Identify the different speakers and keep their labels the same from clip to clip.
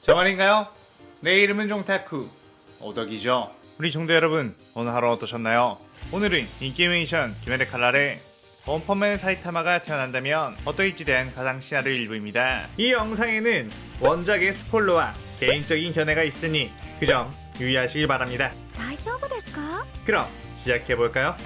Speaker 1: 저 말인가요? 내 이름은 종타쿠 오덕이죠. 우리 종대 여러분, 오늘 하루 어떠셨나요? 오늘은 인기메이션 김혜의 칼날에 원펀맨 사이타마가 태어난다면 어떠할지 대한 가상 시나리오 일부입니다. 이 영상에는 원작의 스포일러와 개인적인 견해가 있으니 그 점 유의하시길 바랍니다.
Speaker 2: 大丈夫ですか?
Speaker 1: 그럼 시작해볼까요?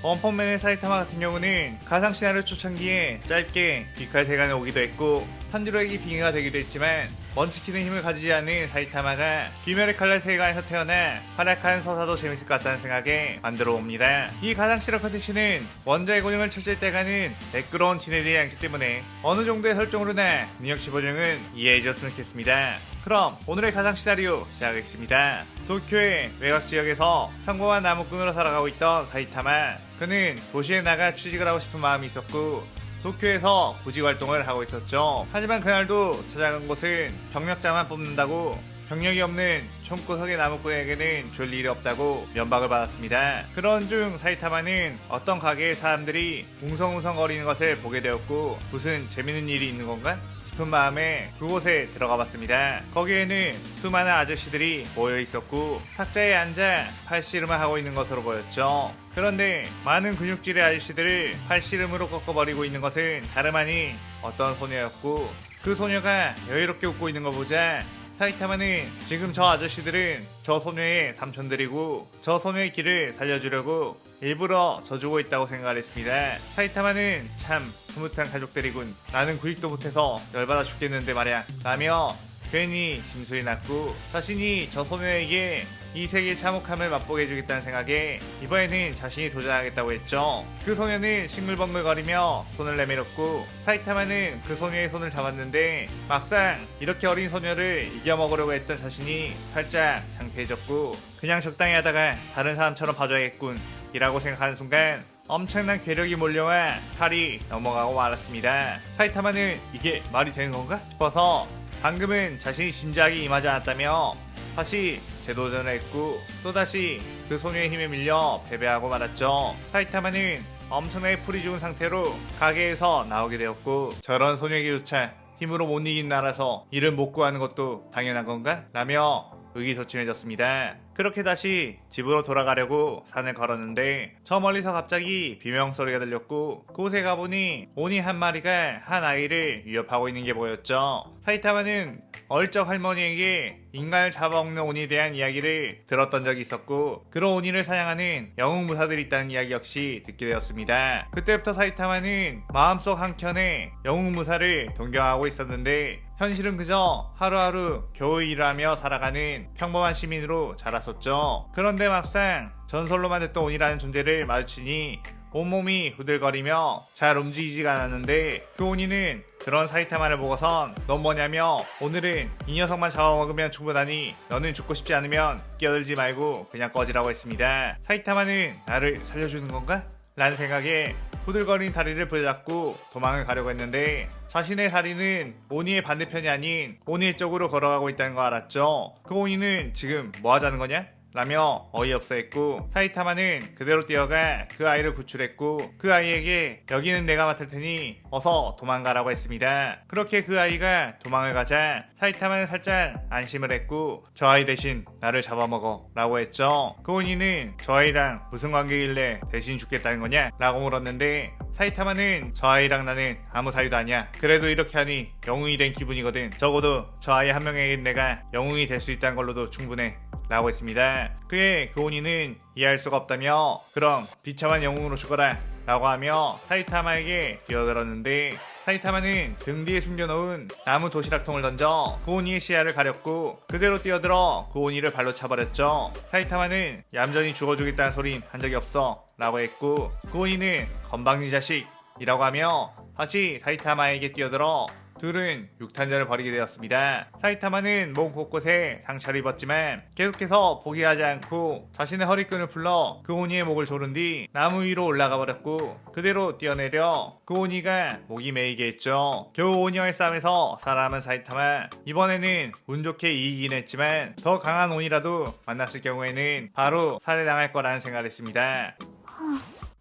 Speaker 1: 원펀맨의 사이타마 같은 경우는 가상 시나리오 초창기에 짧게 귀칼 대간에 오기도 했고 탄지로에게 빙의가 되기도 했지만 먼치키는 힘을 가지지 않은 사이타마가 귀멸의 칼날 세계관에서 태어나 활약한 서사도 재밌을 것 같다는 생각에 만들어 옵니다. 이 가상 실화 컨텐츠는 원작의 고증을 철저히 떼가는 매끄러운 진행의 양식 때문에 어느 정도의 설정으로나 능력치 보정은 이해해줬으면 좋겠습니다. 그럼 오늘의 가상 시나리오 시작하겠습니다. 도쿄의 외곽 지역에서 평범한 나무꾼으로 살아가고 있던 사이타마. 그는 도시에 나가 취직을 하고 싶은 마음이 있었고 도쿄에서 구직 활동을 하고 있었죠. 하지만 그날도 찾아간 곳은 경력자만 뽑는다고 경력이 없는 총구석의 나무꾼에게는 줄 일이 없다고 면박을 받았습니다. 그런 중 사이타마는 어떤 가게의 사람들이 웅성웅성거리는 것을 보게 되었고 무슨 재밌는 일이 있는 건가? 싶은 마음에 그곳에 들어가 봤습니다. 거기에는 수많은 아저씨들이 모여 있었고 탁자에 앉아 팔씨름을 하고 있는 것으로 보였죠. 그런데 많은 근육질의 아저씨들을 팔씨름으로 꺾어버리고 있는 것은 다름 아닌 어떤 소녀였고 그 소녀가 여유롭게 웃고 있는 걸 보자 사이타마는 지금 저 아저씨들은 저 소녀의 삼촌들이고 저 소녀의 길을 살려주려고 일부러 져주고 있다고 생각을 했습니다. 사이타마는 참 흐뭇한 가족들이군. 나는 구직도 못해서 열받아 죽겠는데 말이야 라며 괜히 짐술이 났고 자신이 저 소녀에게 이 세계의 참혹함을 맛보게 해주겠다는 생각에 이번에는 자신이 도전하겠다고 했죠. 그 소녀는 싱글벙글거리며 손을 내밀었고 사이타마는 그 소녀의 손을 잡았는데 막상 이렇게 어린 소녀를 이겨먹으려고 했던 자신이 살짝 창피해졌고 그냥 적당히 하다가 다른 사람처럼 봐줘야겠군 이라고 생각하는 순간 엄청난 괴력이 몰려와 칼이 넘어가고 말았습니다. 사이타마는 이게 말이 되는 건가 싶어서 방금은 자신이 진지하게 임하지 않았다며 다시 재도전을 했고 또다시 그 소녀의 힘에 밀려 패배하고 말았죠. 사이타마는 엄청나게 풀이 죽은 상태로 가게에서 나오게 되었고 저런 소녀에게조차 힘으로 못 이긴 나라서 이를 못 구하는 것도 당연한 건가? 라며 의기소침해졌습니다. 그렇게 다시 집으로 돌아가려고 산을 걸었는데 저 멀리서 갑자기 비명소리가 들렸고 그곳에 가보니 오니 한 마리가 한 아이를 위협하고 있는 게 보였죠. 사이타마는 얼적 할머니에게 인간을 잡아먹는 오니에 대한 이야기를 들었던 적이 있었고 그런 오니를 사냥하는 영웅무사들이 있다는 이야기 역시 듣게 되었습니다. 그때부터 사이타마는 마음속 한켠에 영웅무사를 동경하고 있었는데 현실은 그저 하루하루 겨우 일하며 살아가는 평범한 시민으로 자랐었죠. 그런데 막상 전설로만 듣던 온이라는 존재를 마주치니 온몸이 후들거리며 잘 움직이지가 않았는데 그 온이는 그런 사이타마를 보고선 넌 뭐냐며 오늘은 이 녀석만 잡아먹으면 충분하니 너는 죽고 싶지 않으면 끼어들지 말고 그냥 꺼지라고 했습니다. 사이타마는 나를 살려주는 건가? 라는 생각에 후들거린 다리를 부여잡고 도망을 가려고 했는데 자신의 다리는 오니의 반대편이 아닌 오니 쪽으로 걸어가고 있다는 거 알았죠. 그 오니는 지금 뭐 하자는 거냐? 라며 어이없어 했고 사이타마는 그대로 뛰어가 그 아이를 구출했고 그 아이에게 여기는 내가 맡을 테니 어서 도망가라고 했습니다. 그렇게 그 아이가 도망을 가자 사이타마는 살짝 안심을 했고 저 아이 대신 나를 잡아먹어 라고 했죠. 그 오니는 저 아이랑 무슨 관계길래 대신 죽겠다는 거냐? 라고 물었는데 사이타마는 저 아이랑 나는 아무 사이도 아니야. 그래도 이렇게 하니 영웅이 된 기분이거든. 적어도 저 아이 한 명에게 내가 영웅이 될 수 있다는 걸로도 충분해 라고 했습니다. 그의 그 오니는 이해할 수가 없다며 그럼 비참한 영웅으로 죽어라 라고 하며 사이타마에게 뛰어들었는데 사이타마는 등 뒤에 숨겨놓은 나무 도시락통을 던져 그 오니의 시야를 가렸고 그대로 뛰어들어 그 오니를 발로 차버렸죠. 사이타마는 얌전히 죽어주겠다는 소린 한 적이 없어 라고 했고 그 오니는 건방진 자식 이라고 하며 다시 사이타마에게 뛰어들어 둘은 육탄전을 벌이게 되었습니다. 사이타마는 몸 곳곳에 상처를 입었지만 계속해서 포기하지 않고 자신의 허리끈을 풀러 그 오니의 목을 조른 뒤 나무 위로 올라가 버렸고 그대로 뛰어내려 그 오니가 목이 메이게 했죠. 겨우 오니와의 싸움에서 살아남은 사이타마. 이번에는 운 좋게 이기긴 했지만 더 강한 오니라도 만났을 경우에는 바로 살해당할 거라는 생각을 했습니다.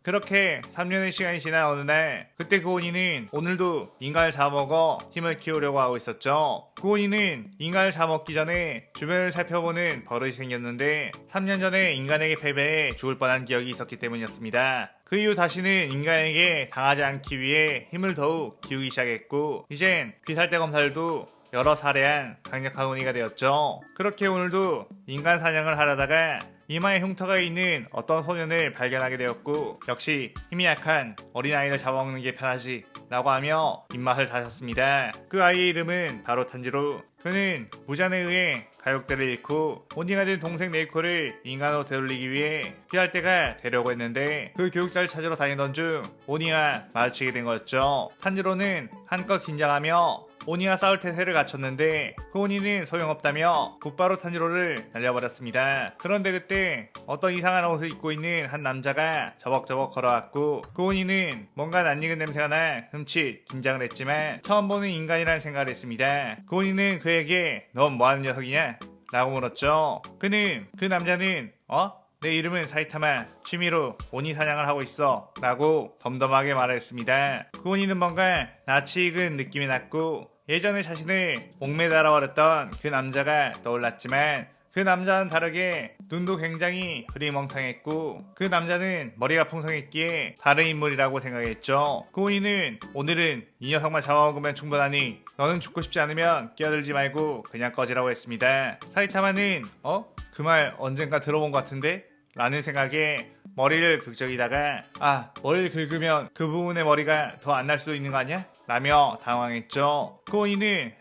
Speaker 1: 그렇게 3년의 시간이 지난 어느 날, 그때 고은이는 오늘도 인간을 잡아먹어 힘을 키우려고 하고 있었죠. 고은이는 인간을 잡아먹기 전에 주변을 살펴보는 버릇이 생겼는데 3년 전에 인간에게 패배해 죽을 뻔한 기억이 있었기 때문이었습니다. 그 이후 다시는 인간에게 당하지 않기 위해 힘을 더욱 기우기 시작했고, 이젠 귀살대 검사들도 여러 살해한 강력한 원이가 되었죠. 그렇게 오늘도 인간 사냥을 하려다가 이마에 흉터가 있는 어떤 소년을 발견하게 되었고, 역시 힘이 약한 어린아이를 잡아먹는 게 편하지 라고 하며 입맛을 다졌습니다. 그 아이의 이름은 바로 탄지로. 그는 무잔에 의해 가족들을 잃고 온이가 된 동생 네이코를 인간으로 되돌리기 위해 피할 때가 되려고 했는데, 그 교육자를 찾으러 다니던 중 온이와 마주치게 된 거였죠. 탄지로는 한껏 긴장하며 오니와 싸울 태세를 갖췄는데, 그 오니는 소용없다며 곧바로 탄지로를 날려버렸습니다. 그런데 그때 어떤 이상한 옷을 입고 있는 한 남자가 저벅저벅 걸어왔고, 그 오니는 뭔가 낯익은 냄새가 나 흠칫 긴장을 했지만 처음 보는 인간이라는 생각을 했습니다. 그 오니는 그에게 넌 뭐하는 녀석이냐? 라고 물었죠. 그는 그 남자는 내 이름은 사이타마, 취미로 오니 사냥을 하고 있어 라고 덤덤하게 말했습니다. 그 오니는 뭔가 낯이 익은 느낌이 났고, 예전에 자신을 목매달아 버렸던 그 남자가 떠올랐지만, 그 남자와는 다르게 눈도 굉장히 흐리멍텅했고, 그 남자는 머리가 풍성했기에 다른 인물이라고 생각했죠. 그 오니는 오늘은 이 녀석만 잡아먹으면 충분하니 너는 죽고 싶지 않으면 끼어들지 말고 그냥 꺼지라고 했습니다. 사이타마는 그 말 언젠가 들어본 것 같은데? 라는 생각에 머리를 긁적이다가 머리를 긁으면 그 부분의 머리가 더 안 날 수도 있는 거 아니야? 라며 당황했죠. 그 오니는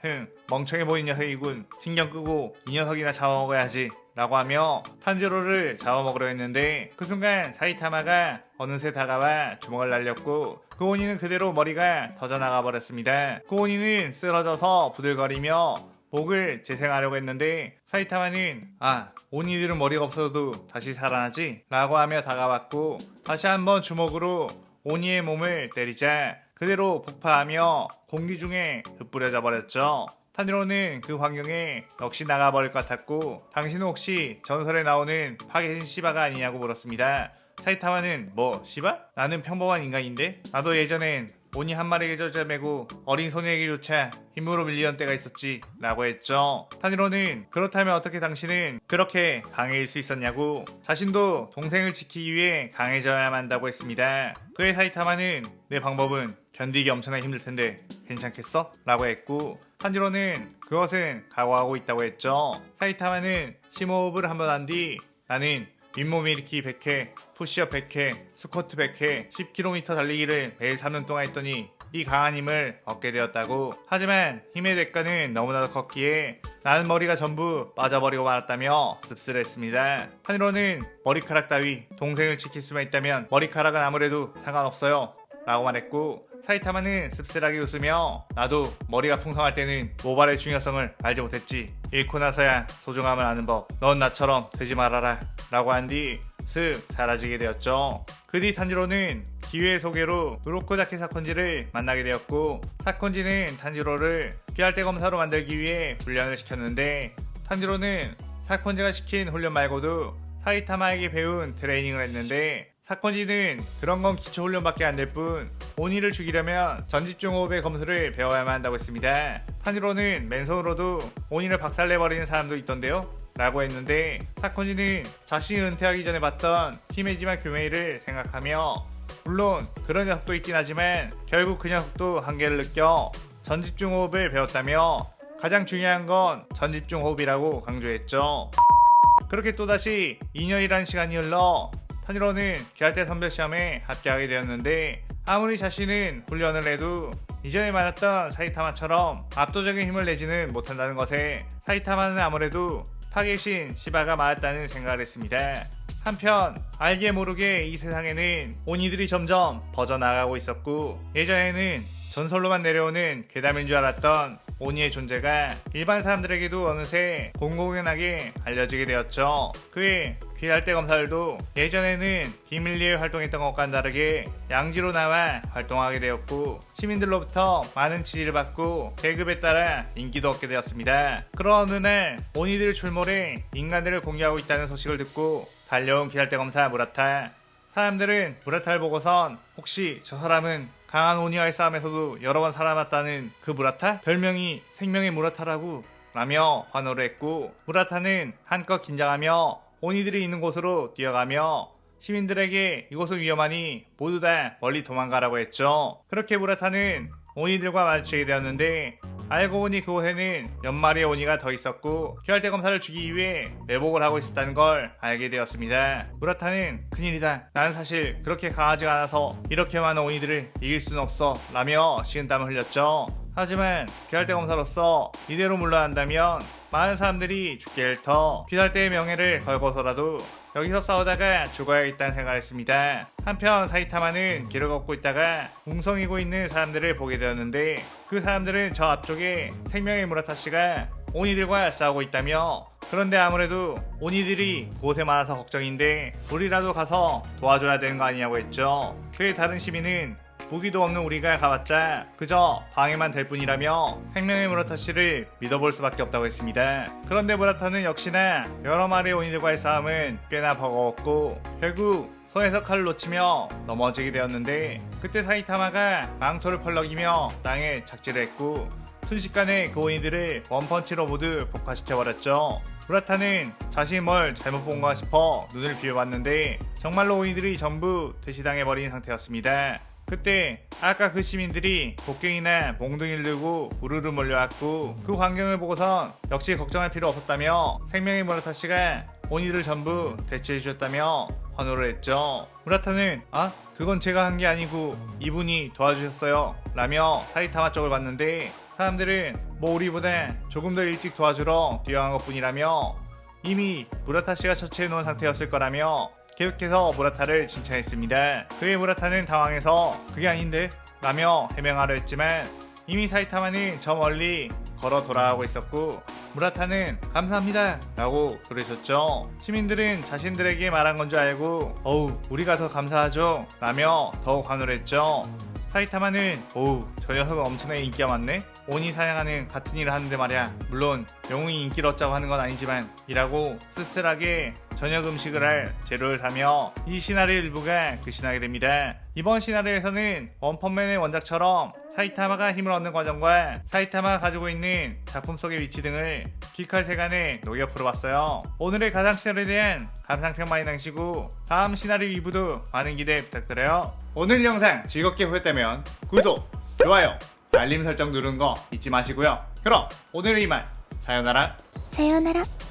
Speaker 1: 멍청해 보이는 녀석이군, 신경 끄고 이 녀석이나 잡아먹어야지 라고 하며 탄지로를 잡아먹으려 했는데, 그 순간 사이타마가 어느새 다가와 주먹을 날렸고, 그 오니는 그대로 머리가 터져나가 버렸습니다. 그 오니는 쓰러져서 부들거리며 목을 재생하려고 했는데, 사이타마는 오니들은 머리가 없어도 다시 살아나지? 라고 하며 다가왔고, 다시 한번 주먹으로 오니의 몸을 때리자 그대로 폭파하며 공기 중에 흩뿌려져 버렸죠. 탄지로는 그 환경에 넋이 나가버릴 것 같았고, 당신은 혹시 전설에 나오는 파괴신 시바가 아니냐고 물었습니다. 사이타마는 뭐 시바? 나는 평범한 인간인데? 나도 예전엔 오니 한 마리에게 젖어매고 어린 소녀에게조차 힘으로 밀리던 때가 있었지 라고 했죠. 탄지로는 그렇다면 어떻게 당신은 그렇게 강해질 수 있었냐고, 자신도 동생을 지키기 위해 강해져야만 한다고 했습니다. 그의 사이타마는 내 방법은 견디기 엄청나게 힘들 텐데 괜찮겠어? 라고 했고, 탄지로는 그것은 각오하고 있다고 했죠. 사이타마는 심호흡을 한번 한 뒤 나는 윗몸 일으키기 100회, 푸시업 100회, 스쿼트 100회, 10km 달리기를 매일 3년 동안 했더니 이 강한 힘을 얻게 되었다고. 하지만 힘의 대가는 너무나도 컸기에 나는 머리가 전부 빠져버리고 말았다며 씁쓸했습니다. 탄지로는 머리카락 따위 동생을 지킬 수만 있다면 머리카락은 아무래도 상관없어요 라고 말했고, 사이타마는 씁쓸하게 웃으며 나도 머리가 풍성할 때는 모발의 중요성을 알지 못했지. 잃고 나서야 소중함을 아는 법. 넌 나처럼 되지 말아라 라고 한 뒤 슥 사라지게 되었죠. 그 뒤 탄지로는 기회의 소개로 우로코다케 사콘지를 만나게 되었고, 사콘지는 탄지로를 피할때 검사로 만들기 위해 훈련을 시켰는데, 탄지로는 사콘지가 시킨 훈련 말고도 사이타마에게 배운 트레이닝을 했는데, 사건지는 그런 건 기초 훈련밖에 안 될 뿐 오니를 죽이려면 전집중 호흡의 검수를 배워야만 한다고 했습니다. 탄지로는 맨손으로도 오니를 박살내버리는 사람도 있던데요? 라고 했는데, 사건지는 자신이 은퇴하기 전에 봤던 히메지마 교메이를 생각하며 물론 그런 녀석도 있긴 하지만 결국 그 녀석도 한계를 느껴 전집중 호흡을 배웠다며 가장 중요한 건 전집중 호흡이라고 강조했죠. 그렇게 또다시 2년이라는 시간이 흘러 탄지로는 기할대 선별 시험에 합격하게 되었는데, 아무리 자신은 훈련을 해도 이전에 만났던 사이타마처럼 압도적인 힘을 내지는 못한다는 것에 사이타마는 아무래도 파괴신 시바가 맞았다는 생각을 했습니다. 한편 알게 모르게 이 세상에는 오니들이 점점 퍼져나가고 있었고, 예전에는 전설로만 내려오는 괴담인 줄 알았던 오니의 존재가 일반 사람들에게도 어느새 공공연하게 알려지게 되었죠. 그의 귀할대 검사들도 예전에는 비밀리에 활동했던 것과는 다르게 양지로 나와 활동하게 되었고, 시민들로부터 많은 지지를 받고 계급에 따라 인기도 얻게 되었습니다. 그런 어느 날 오니들을 출몰해 인간들을 공격하고 있다는 소식을 듣고 달려온 귀할대 검사 무라타. 사람들은 무라타를 보고선 혹시 저 사람은 강한 오니와의 싸움에서도 여러 번 살아났다는 그 무라타? 별명이 생명의 무라타라고 라며 환호를 했고, 무라타는 한껏 긴장하며 오니들이 있는 곳으로 뛰어가며 시민들에게 이곳은 위험하니 모두 다 멀리 도망가라고 했죠. 그렇게 무라타는 오니들과 마주치게 되었는데, 알고 보니 그곳에는 몇 마리의 오니가 더 있었고 귀할대 검사를 죽이기 위해 매복을 하고 있었다는 걸 알게 되었습니다. 무라타는 큰일이다, 나는 사실 그렇게 강하지가 않아서 이렇게 많은 오니들을 이길 수는 없어 라며 식은땀을 흘렸죠. 하지만 귀할대 검사로서 이대로 물러난다면 많은 사람들이 죽게 될 터 귀할대의 명예를 걸고서라도 여기서 싸우다가 죽어야겠다는 생각을 했습니다. 한편 사이타마는 길을 걷고 있다가 웅성이고 있는 사람들을 보게 되었는데, 그 사람들은 저 앞쪽에 생명의 무라타씨가 오니들과 싸우고 있다며, 그런데 아무래도 오니들이 곳에 많아서 걱정인데 우리라도 가서 도와줘야 되는 거 아니냐고 했죠. 그의 다른 시민은 무기도 없는 우리가 가봤자 그저 방해만 될 뿐이라며 생명의 무라타씨를 믿어볼 수밖에 없다고 했습니다. 그런데 무라타는 역시나 여러 마리의 오니들과의 싸움은 꽤나 버거웠고 결국 손에서 칼을 놓치며 넘어지게 되었는데, 그때 사이타마가 망토를 펄럭이며 땅에 착지를 했고 순식간에 그 오니들을 원펀치로 모두 폭파시켜버렸죠. 무라타는 자신이 뭘 잘못 본가 싶어 눈을 비벼봤는데 정말로 오니들이 전부 퇴시당해버린 상태였습니다. 그때 아까 그 시민들이 곡괭이나 몽둥이를 들고 우르르 몰려왔고, 그 광경을 보고선 역시 걱정할 필요 없었다며 생명의 무라타씨가 오니들 전부 대체해주셨다며 환호를 했죠. 무라타는 그건 제가 한 게 아니고 이분이 도와주셨어요 라며 사이타마 쪽을 봤는데, 사람들은 뭐 우리보다 조금 더 일찍 도와주러 뛰어간 것 뿐이라며 이미 무라타씨가 처치해 놓은 상태였을 거라며 계속해서 무라타를 칭찬했습니다. 그의 무라타는 당황해서 그게 아닌데 라며 해명하려 했지만 이미 사이타마는 저 멀리 걸어 돌아가고 있었고, 무라타는 감사합니다 라고 소리쳤죠. 시민들은 자신들에게 말한 건 줄 알고 우리가 더 감사하죠 라며 더욱 환호를 했죠. 사이타마는 저 녀석은 엄청나게 인기가 많네, 오니 사냥하는 같은 일을 하는데 말이야, 물론 영웅이 인기를 얻자고 하는 건 아니지만 이라고 씁쓸하게 저녁 음식을 할 재료를 사며 이 시나리오 일부가 끝이 됩니다. 이번 시나리오에서는 원펀맨의 원작처럼 사이타마가 힘을 얻는 과정과 사이타마가 가지고 있는 작품 속의 위치 등을 귀칼 세간에 녹여 풀어봤어요. 오늘의 가상 시나리오에 대한 감상평 많이 남기시고 다음 시나리오 2부도 많은 기대 부탁드려요. 오늘 영상 즐겁게 보셨다면 구독, 좋아요, 알림 설정 누르는 거 잊지 마시고요. 그럼 오늘은 이만, 사요나라.
Speaker 2: さようなら。